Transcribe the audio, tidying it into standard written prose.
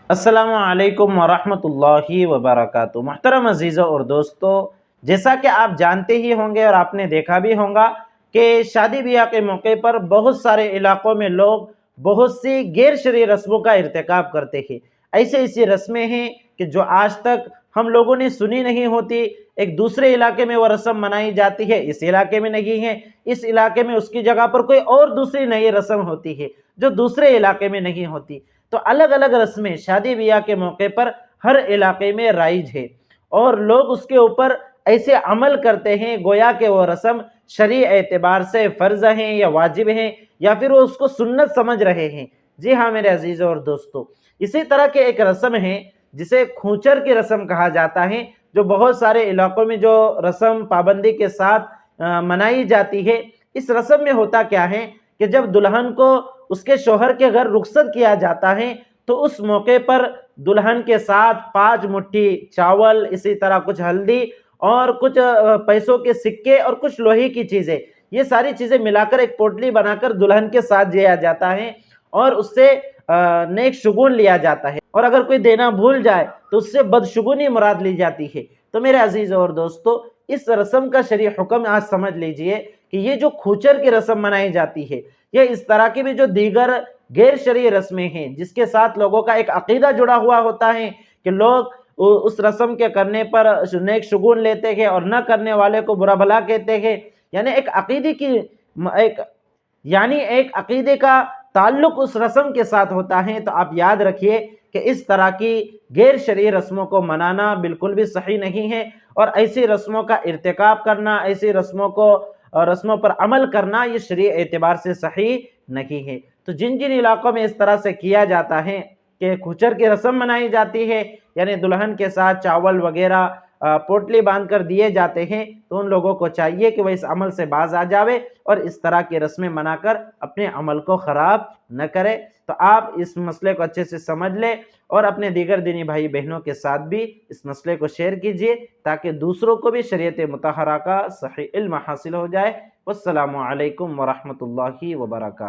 السلام علیکم ورحمۃ اللہ وبرکاتہ۔ محترم عزیزوں اور دوستو، جیسا کہ آپ جانتے ہی ہوں گے اور آپ نے دیکھا بھی ہوگا کہ شادی بیاہ کے موقع پر بہت سارے علاقوں میں لوگ بہت سی غیر شرعی رسموں کا ارتکاب کرتے ہیں۔ ایسی رسمیں ہیں کہ جو آج تک ہم لوگوں نے سنی نہیں ہوتی۔ ایک دوسرے علاقے میں وہ رسم منائی جاتی ہے، اس علاقے میں نہیں ہے، اس علاقے میں اس کی جگہ پر کوئی اور دوسری نئی رسم ہوتی ہے جو دوسرے علاقے میں نہیں ہوتی۔ تو الگ الگ رسمیں شادی بیاہ کے موقع پر ہر علاقے میں رائج ہے، اور لوگ اس کے اوپر ایسے عمل کرتے ہیں گویا کہ وہ رسم شرعی اعتبار سے فرض ہیں یا واجب ہیں، یا پھر وہ اس کو سنت سمجھ رہے ہیں۔ جی ہاں میرے عزیزوں اور دوستو، اسی طرح کے ایک رسم ہے جسے کھوچر کی رسم کہا جاتا ہے، جو بہت سارے علاقوں میں جو رسم پابندی کے ساتھ منائی جاتی ہے۔ اس رسم میں ہوتا کیا ہے کہ جب دلہن کو اس کے شوہر کے گھر رخصت کیا جاتا ہے تو اس موقع پر دلہن کے ساتھ 5 مٹھی چاول، اسی طرح کچھ ہلدی اور کچھ پیسوں کے سکے اور کچھ لوہے کی چیزیں، یہ ساری چیزیں ملا کر ایک پوٹلی بنا کر دلہن کے ساتھ دیا جاتا ہے، اور اس سے نیک شگون لیا جاتا ہے، اور اگر کوئی دینا بھول جائے تو اس سے بدشگونی مراد لی جاتی ہے۔ تو میرے عزیزوں اور دوستو، اس رسم کا شرعی حکم آج سمجھ لیجئے کہ یہ جو کھوچر کی رسم منائی جاتی ہے، یہ اس طرح کی بھی جو دیگر غیر شرعی رسمیں ہیں جس کے ساتھ لوگوں کا ایک عقیدہ جڑا ہوا ہوتا ہے کہ لوگ اس رسم کے کرنے پر نیک شگون لیتے ہیں اور نہ کرنے والے کو برا بھلا کہتے ہیں، یعنی ایک عقیدے کا تعلق اس رسم کے ساتھ ہوتا ہے۔ تو آپ یاد رکھیے کہ اس طرح کی غیر شرعی رسموں کو منانا بالکل بھی صحیح نہیں ہے، اور ایسی رسموں کا ارتکاب کرنا، ایسی رسموں پر عمل کرنا، یہ شرعی اعتبار سے صحیح نہیں ہے۔ تو جن علاقوں میں اس طرح سے کیا جاتا ہے کہ کھچر کی رسم منائی جاتی ہے، یعنی دلہن کے ساتھ چاول وغیرہ پوٹلی باندھ کر دیے جاتے ہیں، تو ان لوگوں کو چاہیے کہ وہ اس عمل سے باز آ جاوے اور اس طرح کی رسمیں منا کر اپنے عمل کو خراب نہ کرے۔ تو آپ اس مسئلے کو اچھے سے سمجھ لیں اور اپنے دیگر دینی بھائی بہنوں کے ساتھ بھی اس مسئلے کو شیئر کیجئے تاکہ دوسروں کو بھی شریعت مطہرہ کا صحیح علم حاصل ہو جائے۔ والسلام علیکم ورحمۃ اللہ وبرکاتہ۔